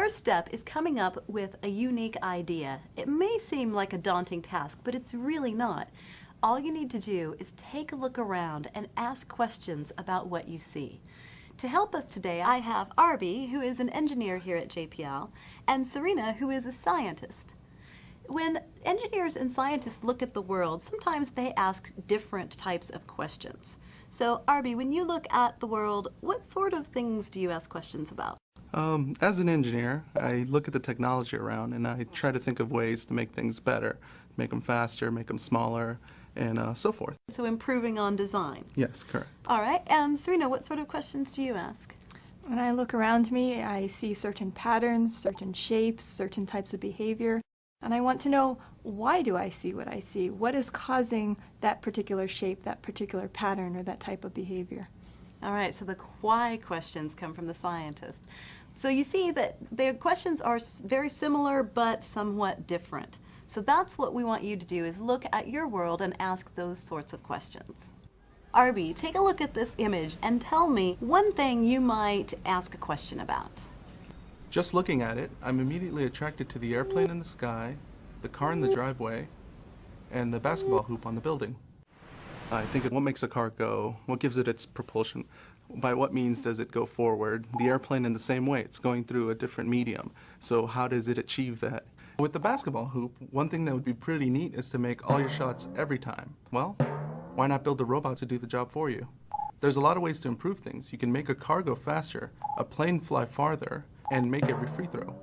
first step is coming up with a unique idea. It may seem like a daunting task, but it's really not. All you need to do is take a look around and ask questions about what you see. To help us today, I have Arby, who is an engineer here at JPL, and Serena, who is a scientist. When engineers and scientists look at the world, sometimes they ask different types of questions. So, Arby, when you look at the world, what sort of things do you ask questions about? As an engineer, I look at the technology around and I try to think of ways to make things better, make them faster, make them smaller, and so forth. So improving on design. Yes, correct. All right, and Serena, what sort of questions do you ask? When I look around me, I see certain patterns, certain shapes, certain types of behavior, and I want to know, why do I see what I see? What is causing that particular shape, that particular pattern, or that type of behavior? All right, so the why questions come from the scientist. So you see that the questions are very similar but somewhat different. So that's what we want you to do, is look at your world and ask those sorts of questions. Arby, take a look at this image and tell me one thing you might ask a question about. Just looking at it, I'm immediately attracted to the airplane in the sky, the car in the driveway, and the basketball hoop on the building. I think of what makes a car go, what gives it its propulsion, by what means does it go forward. The airplane in the same way, it's going through a different medium, so how does it achieve that? With the basketball hoop, one thing that would be pretty neat is to make all your shots every time. Well, why not build a robot to do the job for you? There's a lot of ways to improve things. You can make a car go faster, a plane fly farther, and make every free throw.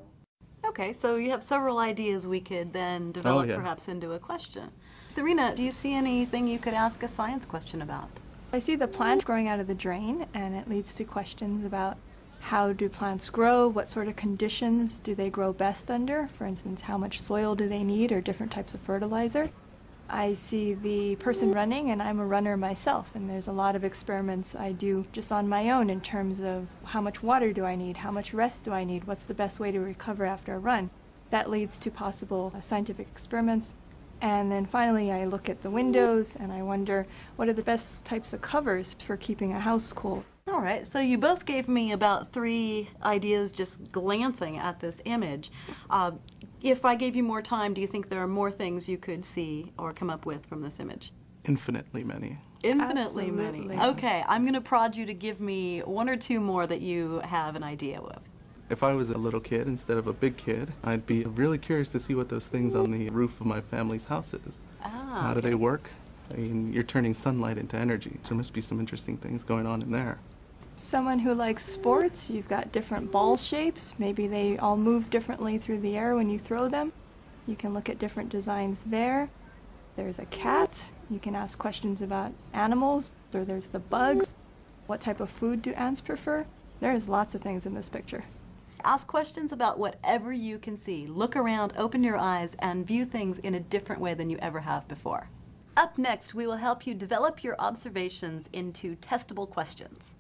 Okay, so you have several ideas we could then develop perhaps into a question. Serena, do you see anything you could ask a science question about? I see the plant growing out of the drain, and it leads to questions about how do plants grow, what sort of conditions do they grow best under, for instance, how much soil do they need, or different types of fertilizer. I see the person running, and I'm a runner myself, and there's a lot of experiments I do just on my own in terms of how much water do I need, how much rest do I need, what's the best way to recover after a run. That leads to possible scientific experiments. And then finally I look at the windows and I wonder, what are the best types of covers for keeping a house cool? All right, so you both gave me about 3 ideas just glancing at this image. If I gave you more time, do you think there are more things you could see or come up with from this image? Infinitely many. Infinitely Absolutely. many. Okay, I'm going to prod you to give me 1 or 2 more that you have an idea of. If I was a little kid instead of a big kid, I'd be really curious to see what those things on the roof of my family's house is. How do they work? I mean, you're turning sunlight into energy, so there must be some interesting things going on in there. Someone who likes sports, you've got different ball shapes. Maybe they all move differently through the air when you throw them. You can look at different designs there. There's a cat. You can ask questions about animals. Or there's the bugs. What type of food do ants prefer? There's lots of things in this picture. Ask questions about whatever you can see. Look around, open your eyes, and view things in a different way than you ever have before. Up next, we will help you develop your observations into testable questions.